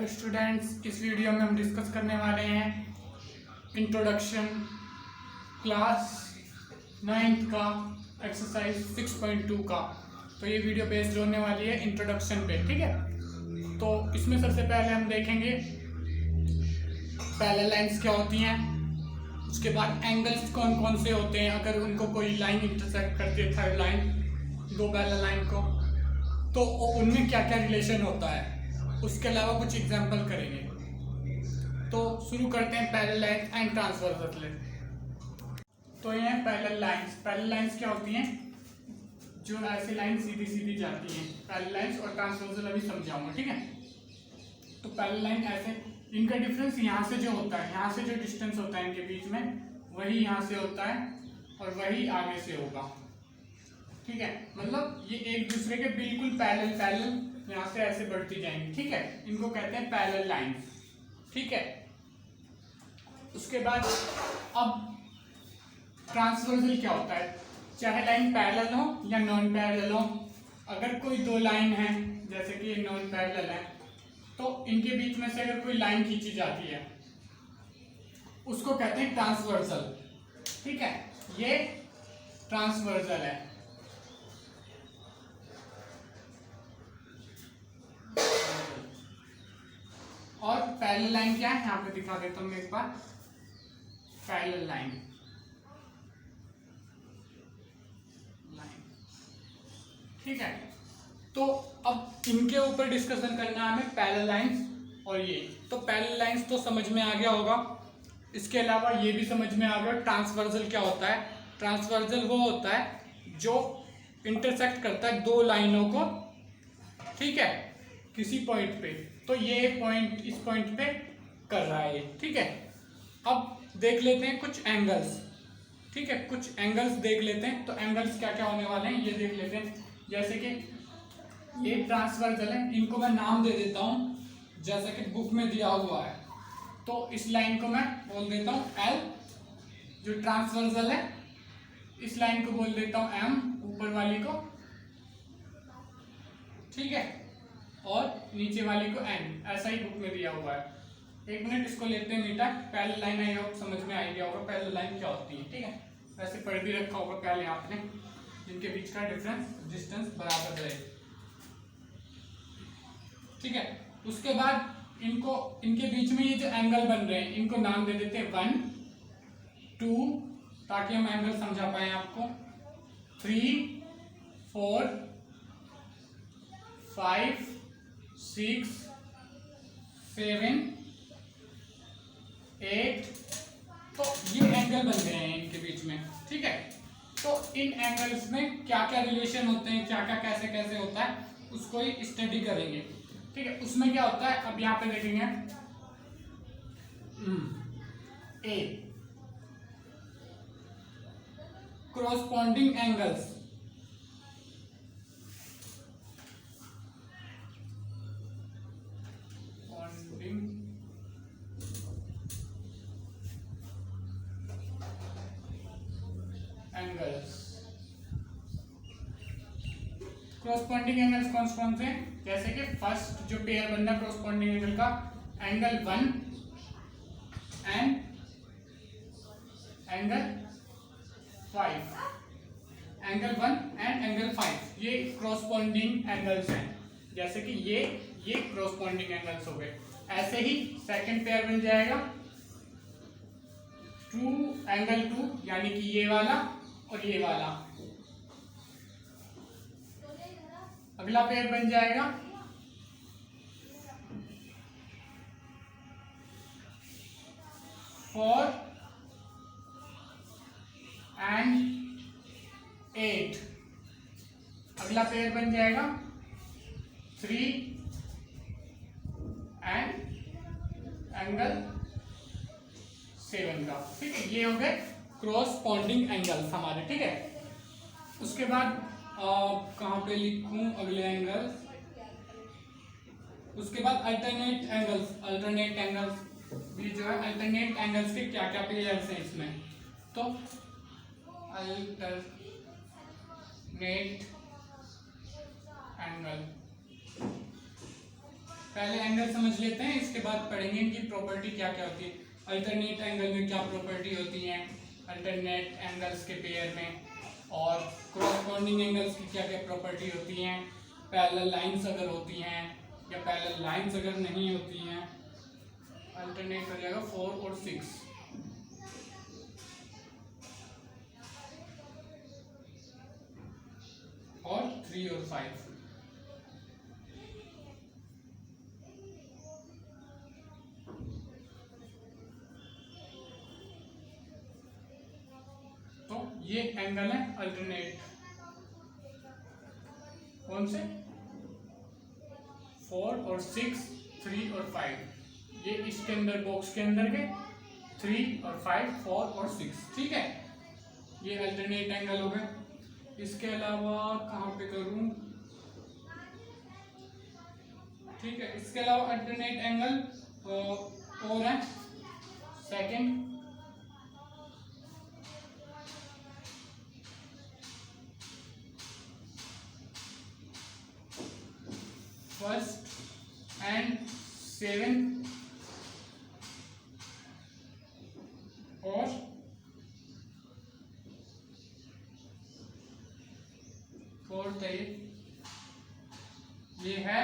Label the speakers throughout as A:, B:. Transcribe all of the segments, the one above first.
A: Hello students, इस video में हम डिस्कस करने वाले हैं इंट्रोडक्शन क्लास 9th का एक्सरसाइज 6.2 का। तो ये वीडियो बेस्ड होने वाली है इंट्रोडक्शन पे, ठीक है। तो इसमें सबसे पहले हम देखेंगे पैरेलल लाइंस क्या होती हैं, उसके बाद एंगल्स कौन कौन से होते हैं अगर उनको कोई लाइन इंटरसेक्ट करती है, थर्ड लाइन दो पैरेलल लाइन को, तो उनमें क्या क्या रिलेशन होता है, उसके अलावा कुछ एग्जांपल करेंगे। तो शुरू करते हैं parallel lines and transversal lines. तो ये हैं पैरेलल लाइंस। पैरेलल लाइंस क्या होती हैं? जो ऐसी लाइन सीधी सीधी जाती हैं, पैरेलल लाइंस। और ट्रांसवर्सल अभी समझाऊंगा, ठीक है। तो पैरेलल लाइन ऐसे, इनका डिफरेंस यहाँ से जो होता है, यहाँ से जो डिस्टेंस होता है इनके बीच में, वही यहाँ से होता है और वही आगे से होगा, ठीक है। मतलब ये एक दूसरे के बिल्कुल पैरेलल यहाँ से ऐसे बढ़ती जाएंगी, ठीक है। इनको कहते हैं पैरेलल लाइंस, ठीक है। उसके बाद अब ट्रांसवर्सल क्या होता है? चाहे लाइन पैरेलल हो या नॉन पैरेलल हो, अगर कोई दो लाइन है, जैसे कि ये नॉन पैरेलल है, तो इनके बीच में से अगर कोई लाइन खींची जाती है उसको कहते हैं ट्रांसवर्सल, ठीक है। ये ट्रांसवर्सल है। और पैरेलल लाइन क्या है, यहाँ पे दिखा देता हूँ मैं एक बार। पैरेलल लाइन ठीक है। तो अब इनके ऊपर डिस्कशन करना है हमें, पैरेलल लाइंस और ये। तो पैरेलल लाइंस तो समझ में आ गया होगा, इसके अलावा ये भी समझ में आ गया ट्रांसवर्सल क्या होता है। ट्रांसवर्सल वो होता है जो इंटरसेक्ट करता है दो लाइनों को, ठीक है, किसी पॉइंट पे। तो ये पॉइंट इस पॉइंट पे कर रहा है, ठीक है। अब देख लेते हैं कुछ एंगल्स, ठीक है, कुछ एंगल्स देख लेते हैं। तो एंगल्स क्या क्या होने वाले हैं ये देख लेते हैं। जैसे कि ये ट्रांसवर्सल है, इनको मैं नाम दे देता हूँ जैसा कि बुक में दिया हुआ है। तो इस लाइन को मैं बोल देता हूँ L, जो ट्रांसवर्सल है। इस लाइन को बोल देता हूँ M, ऊपर वाली को, ठीक है, और नीचे वाली को N। ऐसा ही बुक में दिया हुआ है। एक मिनट, इसको लेते हैं metre. Parallel line I hope समझ में आ गया होगा पैरेलल लाइन क्या होती है, ठीक है। वैसे पढ़ भी रखा होगा पहले आपने, जिनके बीच का डिस्टेंस बराबर रहे, ठीक है। उसके बाद इनके बीच में ये जो एंगल बन रहे हैं, इनको नाम दे देते हैं 1, 2, ताकि हम एंगल समझा पाए आपको, 3, 4, 5, 6, 7, 8। तो ये एंगल बन गए हैं इनके बीच में, ठीक है। तो इन एंगल्स में क्या क्या रिलेशन होते हैं, क्या क्या कैसे कैसे होता है, उसको ही स्टडी करेंगे, ठीक है। उसमें क्या होता है, अब यहाँ पे देखेंगे ए, corresponding एंगल्स, क्रॉसपॉन्डिंग एंगल्स कौन कौन से? जैसे कि फर्स्ट जो पेयर बनना है क्रॉसपॉन्डिंग एंगल का, angle 1 and angle 5, angle 1 and angle 5, ये क्रॉसपॉन्डिंग एंगल्स हैं। जैसे कि ये क्रॉसपॉन्डिंग एंगल्स हो गए। ऐसे ही सेकंड पेयर बन जाएगा एंगल 2, यानी कि ये वाला और ये वाला। अगला पेयर बन जाएगा 4 एंड 8। अगला पेयर बन जाएगा 3 एंड एंगल 7 का, ठीक है। ये हो गए क्रॉसपॉन्डिंग एंगल्स हमारे, ठीक है। उसके बाद कहाँ पे लिखूं अगले एंगल? उसके बाद अल्टरनेट एंगल्स। अल्टरनेट एंगल्स भी जो है, अल्टरनेट एंगल्स के क्या क्या पेयर्स हैं इसमें? तो अल्टरनेट एंगल, पहले एंगल समझ लेते हैं, इसके बाद पढ़ेंगे इनकी प्रॉपर्टी क्या क्या होती है। अल्टरनेट एंगल में क्या प्रॉपर्टी होती हैं, अल्टरनेट एंगल्स के पेयर में, और कॉरस्पॉन्डिंग एंगल्स की क्या क्या प्रॉपर्टी होती हैं, पैरेलल लाइंस अगर होती हैं या पैरेलल लाइंस अगर नहीं होती हैं। अल्टरनेट हो जाएगा 4 और 6, और 3 और 5। तो ये एंगल है अल्टरनेट, कौन से, 4 और 6, 3 और 5। ये इसके अंदर बॉक्स के अंदर के 3 और 5, 4 और 6, ठीक है। ये अल्टरनेट एंगल हो गए। इसके अलावा कहाँ पे करूं, ठीक है, इसके अलावा अल्टरनेट एंगल और है सेकंड, फर्स्ट एंड 7, और फोर्थ है ये है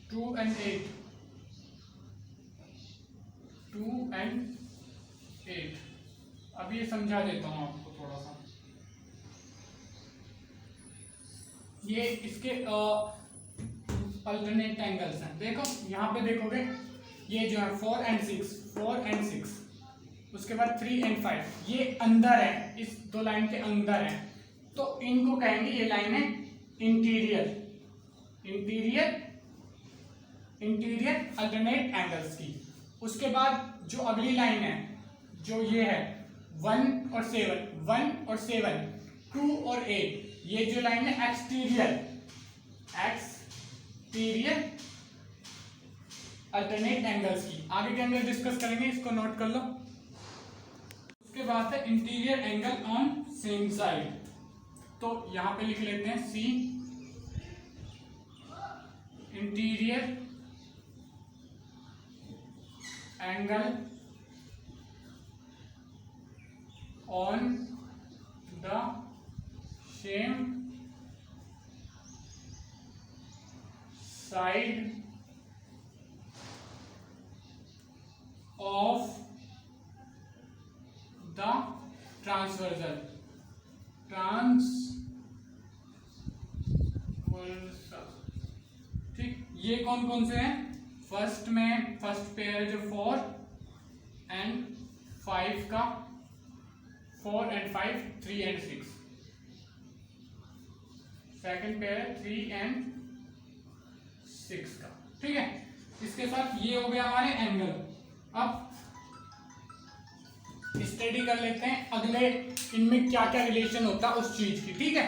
A: 2 and 8, 2 and 8। अब ये समझा देता हूँ आपको थोड़ा सा। ये इसके अल्टरनेट एंगल्स हैं। देखो यहाँ पे देखोगे, ये जो है 4 and 6, 4 and 6, उसके बाद 3 and 5, ये अंदर है, इस दो लाइन के अंदर है, तो इनको कहेंगे, ये लाइन है interior, interior, interior alternate angles की। उसके बाद जो अगली लाइन है, जो ये है 1 और 7, 1 और 7, 2 और 8, ये जो लाइन है एक्सटीरियर, एक्सटीरियर अल्टरनेट एंगल्स की। आगे के एंगल डिस्कस करेंगे, इसको नोट कर लो। उसके बाद है interior angle on same side, तो यहां पे लिख लेते हैं C, interior angle on the same side of the transversal, ठीक। ये कौन कौन से हैं, फर्स्ट में फर्स्ट पेयर जो 4 and 5 का, 4 and 5, 3 and 6, second pair 3 and 6 का, ठीक है। इसके साथ ये हो गया हमारे एंगल। अब स्टडी कर लेते हैं अगले इनमें क्या क्या रिलेशन होता है उस चीज की, ठीक है।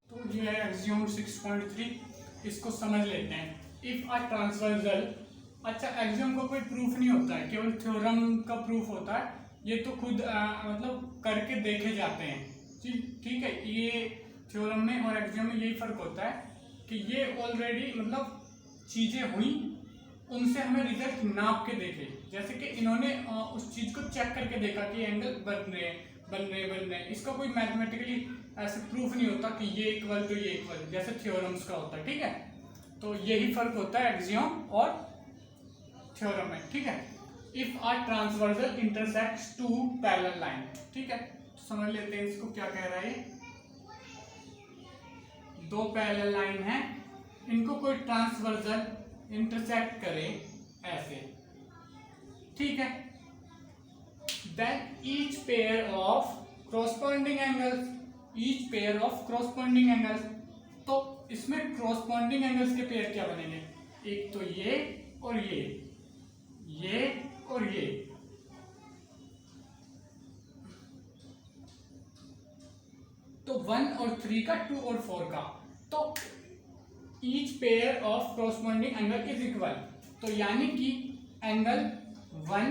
A: तो ये है एक्सियोम 6.3, इसको समझ लेते हैं। इफ अ ट्रांसवर्सल, अच्छा एक्सियोम का कोई प्रूफ नहीं होता है, केवल थ्योरम का प्रूफ होता है। ये तो खुद मतलब करके देखे जाते हैं, ठीक है। ये थ्योरम में और एक्सियोम में यही फर्क होता है कि ये ऑलरेडी मतलब चीजें हुई, उनसे हमें रिजल्ट नाप के देखे। जैसे कि इन्होंने उस चीज को चेक करके देखा कि एंगल बन रहे हैं। इसका कोई मैथमेटिकली ऐसे प्रूफ नहीं होता कि ये इक्वल टू ये इक्वल, जैसे थ्योरम्स का होता है, ठीक है। तो यही फर्क होता है एक्सियोम और थ्योरम में, ठीक है। If a transversal intersects two parallel line, ठीक है, तो समझ लेते हैं इसको क्या कह रहा है। दो पैरेलल लाइन है, इनको कोई ट्रांसवर्सल इंटरसेक्ट करे ऐसे, ठीक है। Then each pair of corresponding angles, each pair of corresponding angles, तो इसमें क्रॉसपॉन्डिंग एंगल्स के पेयर क्या बनेंगे, एक तो ये और ये और ये, तो 1 और 3 का, 2 और 4 का, तो each pair of corresponding angle is equal, तो यानी कि angle 1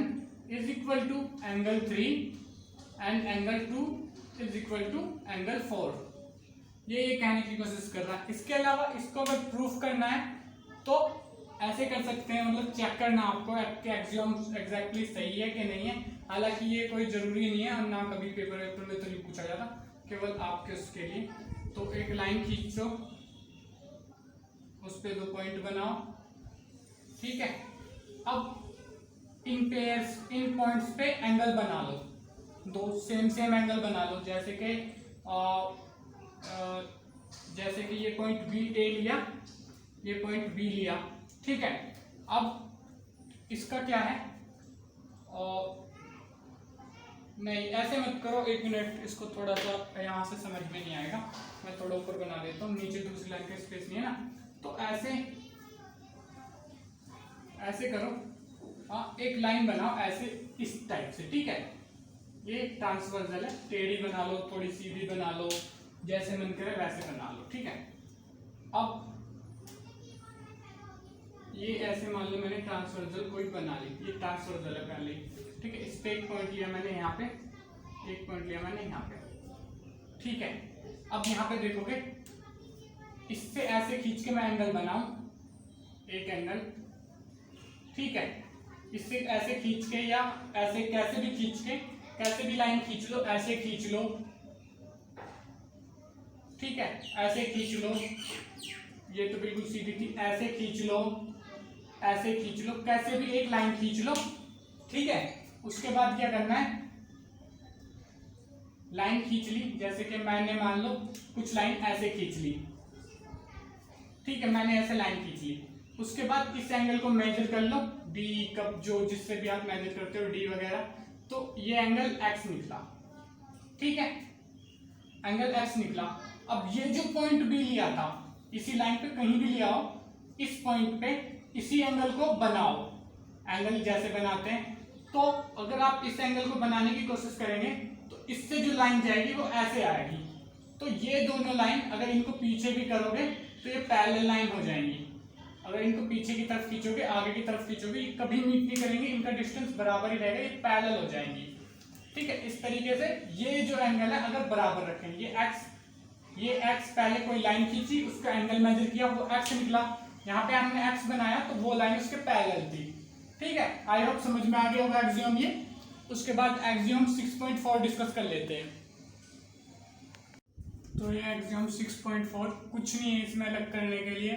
A: is equal to angle 3 and angle 2 is equal to angle 4। ये कहने की कोशिश कर रहा है। इसके अलावा इसको अगर प्रूफ करना है तो ऐसे कर सकते हैं, मतलब चेक करना आपको आपके एक्सियोम एग्जैक्टली सही है कि नहीं है। हालांकि ये कोई जरूरी नहीं है और ना कभी पेपर में तो नहीं पूछा जाता, केवल आपके उसके लिए। तो एक लाइन खींचो, उस पर 2 पॉइंट बनाओ, ठीक है। अब इन पॉइंट्स पे एंगल बना लो, 2 सेम एंगल बना लो। जैसे कि ये पॉइंट बी ए लिया, ये पॉइंट बी लिया, ठीक है। अब इसका क्या है, नहीं ऐसे मत करो, 1 मिनट, इसको थोड़ा सा यहाँ से समझ में नहीं आएगा, मैं थोड़ा ऊपर बना देता हूँ, नीचे दूसरी लाइन का स्पेस नहीं है ना। तो ऐसे करो, एक लाइन बनाओ ऐसे इस टाइप से, ठीक है। ये ट्रांसवर्सल है, टेढ़ी बना लो, थोड़ी सीधी बना लो, जैसे मन करे वैसे बना लो, ठीक है। अब ये ऐसे मान लो मैंने ट्रांसवर्सल कोई बना ली, ये ट्रांसवर्सल है पहले, ठीक है। इस पे एक पॉइंट लिया मैंने, यहाँ पे एक पॉइंट लिया मैंने, यहाँ पे, ठीक है। अब यहाँ पे देखोगे, इससे ऐसे खींच के मैं एंगल बनाऊं, एक एंगल, ठीक है। इससे ऐसे खींच के या ऐसे कैसे भी खींच के, कैसे भी लाइन खींच लो, ऐसे खींच लो, ठीक है, ऐसे खींच लो, ये तो बिल्कुल सीधी थी, ऐसे खींच लो, ऐसे खींच लो, कैसे भी एक लाइन खींच लो, ठीक है। उसके बाद क्या करना है, लाइन खींच ली, जैसे कि मैंने मान लो कुछ लाइन ऐसे खींच ली, ठीक है, मैंने ऐसे लाइन खींच ली। उसके बाद इस एंगल को मेजर कर लो, डी कब जो जिससे भी आप मेजर करते हो, डी वगैरह, तो ये एंगल एक्स निकला, ठीक है, एंगल एक्स निकला। अब ये जो पॉइंट बी लिया था, इसी लाइन पे कहीं भी लिया हो, इस पॉइंट पे इसी एंगल को बनाओ, एंगल जैसे बनाते हैं। तो अगर आप इस एंगल को बनाने की कोशिश करेंगे तो इससे जो लाइन जाएगी वो ऐसे आएगी। तो ये दोनों लाइन अगर इनको पीछे भी करोगे तो ये पैरेलल लाइन हो जाएंगी। अगर इनको पीछे की तरफ खींचोगे, आगे की तरफ खींचोगे, कभी मीट नहीं करेंगे, इनका डिस्टेंस बराबर ही रहेगा, ये पैरेलल हो जाएंगी, ठीक है। इस तरीके से ये जो एंगल है अगर बराबर रखेंगे, ये एक्स पहले कोई लाइन खींची, उसका एंगल मेजर किया, वो एक्स निकला, यहाँ पे हमने एक्स बनाया तो वो लाइन उसके पैरेलल थी, ठीक है। आई होप समझ में आ गया होगा एक्सियोम ये। उसके बाद एक्सियोम 6.4 डिस्कस कर लेते हैं। तो ये एक्सियोम 6.4 कुछ नहीं है इसमें अलग करने के लिए,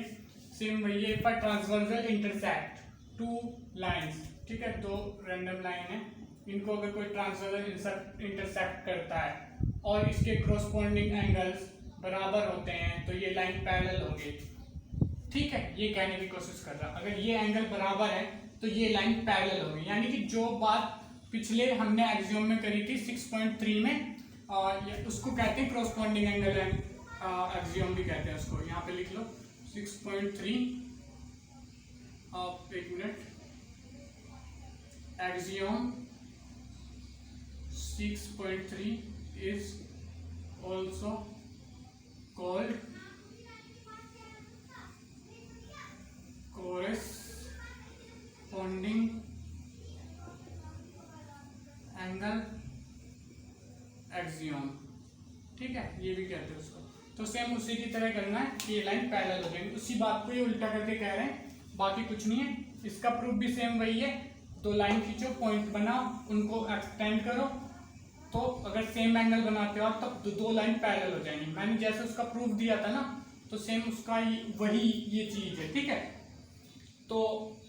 A: सेम वही है, पर ट्रांसवर्सल इंटरसेक्ट 2 लाइंस, ठीक है, 2 रैंडम लाइन है, इनको अगर कोई ट्रांसवर्सल इंटरसेक्ट करता है और इसके क्रॉसपोंडिंग एंगल्स बराबर होते हैं तो ये लाइन पैरेलल होगी, ठीक है। ये कहने की कोशिश कर रहा, अगर ये एंगल बराबर है तो ये लाइन पैरेलल होगी, यानी कि जो बात पिछले हमने एक्सियोम में करी थी 6.3 में, उसको कहते हैं क्रॉसपोंडिंग एंगल है, एक्सियोम भी कहते हैं उसको, यहाँ पे लिख लो 6.3, आप एक minute, axiom 6.3 is also called corresponding angle axiom, ठीक है, ये भी कहते हैं उसको। तो सेम उसी की तरह करना है, ये लाइन पैरेलल हो जाएंगी, उसी बात को ये उल्टा करके कह रहे हैं, बाकी कुछ नहीं है। इसका प्रूफ भी सेम वही है, 2 लाइन खींचो, पॉइंट बनाओ, उनको एक्सटेंड करो, तो अगर सेम एंगल बनाते हो तब तो 2 लाइन पैरेलल हो जाएंगी। मैंने जैसे उसका प्रूफ दिया था ना, तो सेम उसका वही ये चीज है, ठीक है। तो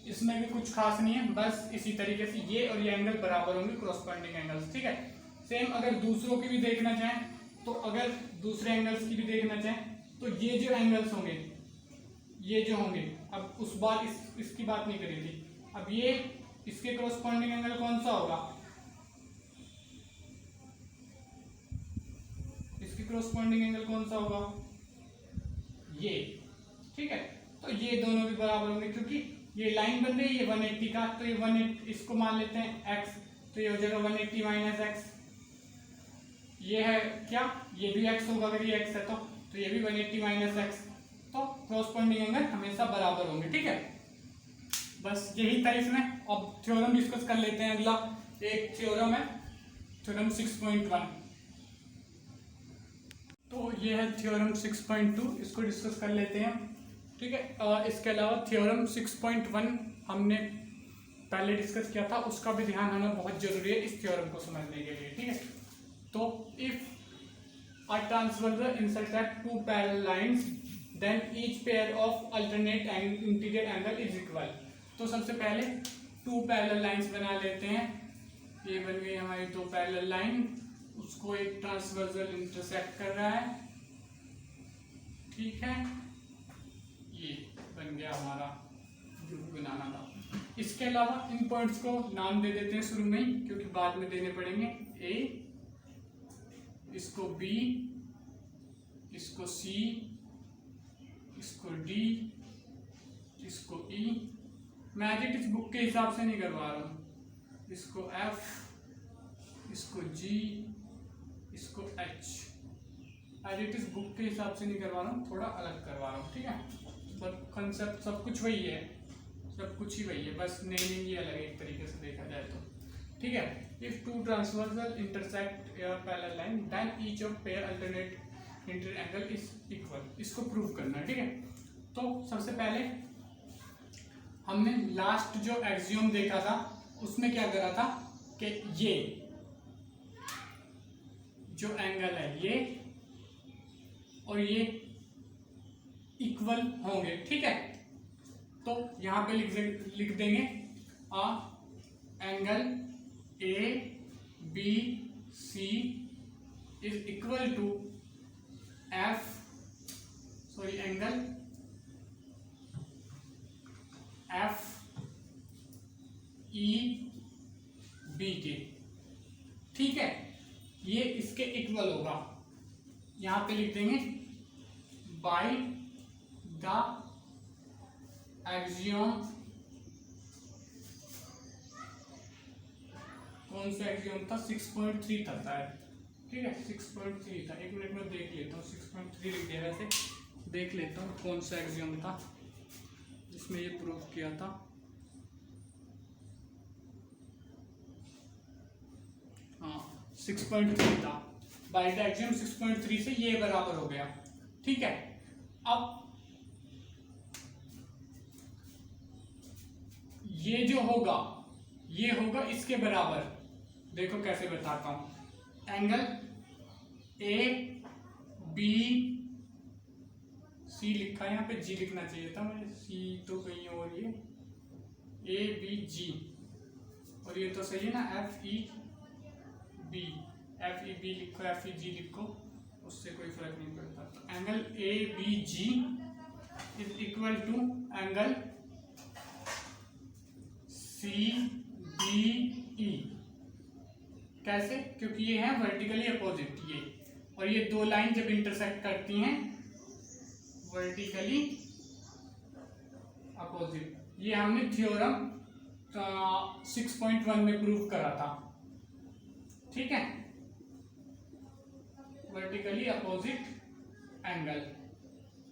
A: इसमें भी कुछ खास नहीं है, बस इसी तरीके से ये और ये एंगल बराबर होंगे, क्रॉसपोंडिंग एंगल्स, ठीक है। सेम अगर दूसरों की भी देखना चाहें, तो अगर दूसरे एंगल्स की भी देखना चाहें तो ये जो एंगल्स होंगे, ये जो होंगे, अब उस बार इसकी बात नहीं करी थी, अब ये इसके क्रॉसपोंडिंग एंगल कौन सा होगा, इसकी क्रॉसपोंडिंग एंगल कौन सा होगा, ये, ठीक है। तो ये दोनों भी बराबर होंगे, क्योंकि ये लाइन बन रही है 180 का, तो ये 180 इसको मान लेते हैं x, तो ये हो जाएगा 180 माइनस एक्स, ये है क्या, ये भी x होगा, अगर ये x है तो ये भी 180 माइनस एक्स, तो क्रॉसपोंडिंग एंगल हमेशा बराबर होंगे, ठीक है। बस यही था इसमें। अब थ्योरम डिस्कस कर लेते हैं। अगला एक थ्योरम है, थ्योरम 6.1। तो ये है थ्योरम 6.2, इसको डिस्कस कर लेते हैं। ठीक है, इसके अलावा थ्योरम 6.1 हमने पहले डिस्कस किया था, उसका भी ध्यान होना बहुत जरूरी है इस थ्योरम को समझने के लिए। ठीक है, तो if a transversal intersect two parallel lines then each pair of alternate interior angle is equal. तो सबसे पहले टू पैरेलल लाइंस बना लेते हैं। ये बन गई हमारी दो पैरेलल लाइन, उसको एक ट्रांसवर्सल इंटरसेक्ट कर रहा है। ठीक है, ये बन गया हमारा जो बनाना था। इसके अलावा इन पॉइंट्स को नाम दे देते हैं शुरू में ही, क्योंकि बाद में देने पड़ेंगे। ए, इसको बी, इसको सी, इसको डी, इसको ई। मैं एज इट इज बुक के हिसाब से नहीं करवा रहा हूँ। इसको एफ, इसको जी, इसको H. As it is book के हिसाब से नहीं करवा रहा हूँ, थोड़ा अलग करवा रहा हूँ। ठीक है, बट कंसेप्ट सब कुछ वही है, सब कुछ ही वही है, बस नेमिंग ही अलग है एक तरीके से देखा जाए तो। ठीक है, if two transversal intersect a parallel line then each of pair alternate interior angle is equal. इसको प्रूव करना है। ठीक है, तो सबसे पहले हमने लास्ट जो एक्सियोम देखा था उसमें क्या करा था कि ये जो एंगल है ये और ये इक्वल होंगे। ठीक है, तो यहां पे लिख देंगे angle A B C is equal to F, sorry angle F E B के। ठीक है, ये इसके इक्वल होगा। यहां पे लिख देंगे बाय द एक्सियोम, कौन सा एक्सियोम था, 6.3 था शायद। ठीक है, 6.3 था। एक मिनट में देख लेता हूँ, 6.3 लिख दिया। वैसे देख लेता हूँ कौन सा एक्सियोम था जिसमें ये प्रूव किया था। हाँ, 6.3 था। बाय द एक्सियोम 6.3 से ये बराबर हो गया। ठीक है, अब ये जो होगा ये होगा इसके बराबर। देखो कैसे बताता हूं। एंगल ए बी सी लिखा है, यहाँ पे जी लिखना चाहिए था मुझे, सी तो कहीं और, ये ए बी जी, और ये तो सही है ना, F E B. F E B लिखो, एफ ई जी लिखो, उससे कोई फर्क नहीं पड़ता। तो angle A B G is equal to angle C B E. कैसे? क्योंकि ये है वर्टिकली अपोजिट, ये और ये दो लाइन जब इंटरसेक्ट करती हैं वर्टिकली अपोजिट। ये हमने थ्योरम 6.1 में प्रूव करा था। ठीक है, वर्टिकली अपोजिट एंगल,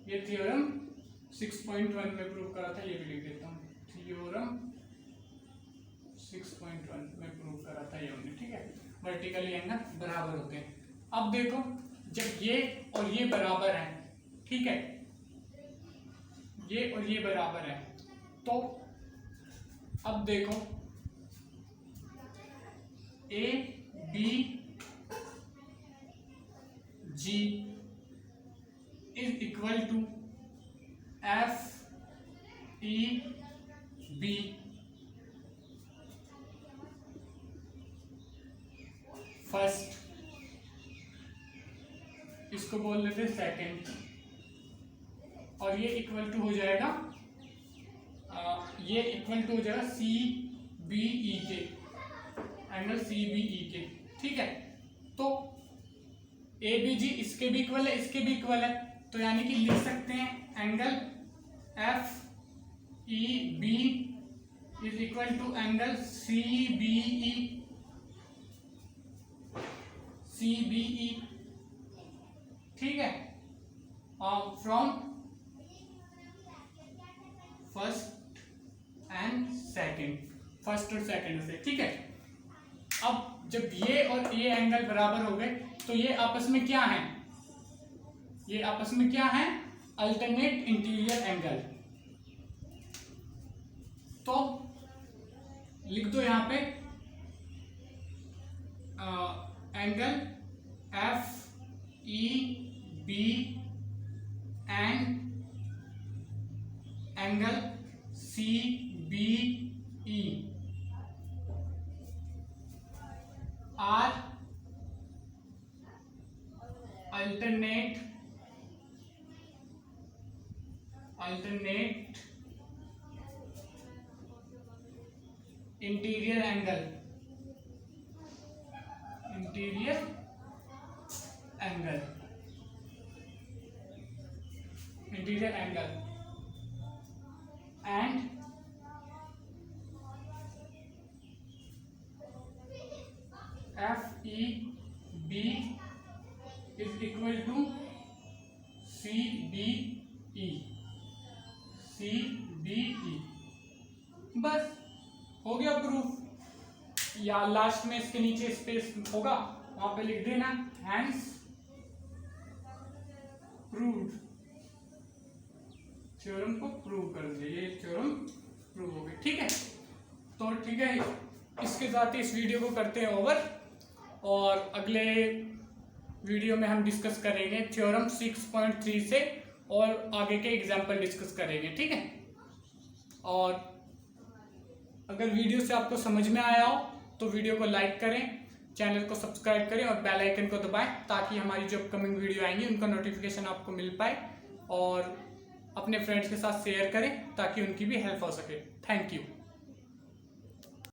A: ये थ्योरम 6.1 में प्रूव करा था। ये भी लिख देता हूँ, थ्योरम 6.1 में प्रूव करा था ये हमने। ठीक है, वर्टिकली एंगल बराबर होते हैं। अब देखो, जब ये और ये बराबर है, ठीक है, ये और ये बराबर है, तो अब देखो A B G is equal to F E B. First, इसको बोल लेते सेकंड, और ये इक्वल टू हो जाएगा, ये इक्वल टू हो जाएगा सी बी ई के, एंगल सी बी ई के। ठीक है, तो ए बी जी इसके भी इक्वल है, इसके भी इक्वल है, तो यानी कि लिख सकते हैं angle F E B is equal to angle C B E, C B E. ठीक है, from first and second, first और सेकंड से। ठीक है, अब जब ये और ये एंगल बराबर हो गए तो ये आपस में क्या है, ये आपस में क्या है, अल्टरनेट इंटीरियर एंगल। तो लिख दो यहां पे angle F E B and angle C B E are alternate interior angle and FEB is equal to CBE। बस हो गया प्रूफ। या लास्ट में इसके नीचे स्पेस होगा, वहां पे लिख देना हैंस प्रूव्ड। थ्योरम को प्रूव कर दिया, ये थ्योरम प्रूव हो गई। ठीक है, तो ठीक है, इसके साथ ही इस वीडियो को करते हैं ओवर, और अगले वीडियो में हम डिस्कस करेंगे थ्योरम 6.3 से और आगे के एग्जाम्पल डिस्कस करेंगे। ठीक है, और अगर वीडियो से आपको समझ में आया हो तो वीडियो को लाइक करें, चैनल को सब्सक्राइब करें और बेल आइकन को दबाएं, ताकि हमारी जो अपकमिंग वीडियो आएंगी उनका नोटिफिकेशन आपको मिल पाए, और अपने फ्रेंड्स के साथ शेयर करें ताकि उनकी भी हेल्प हो सके। Thank you.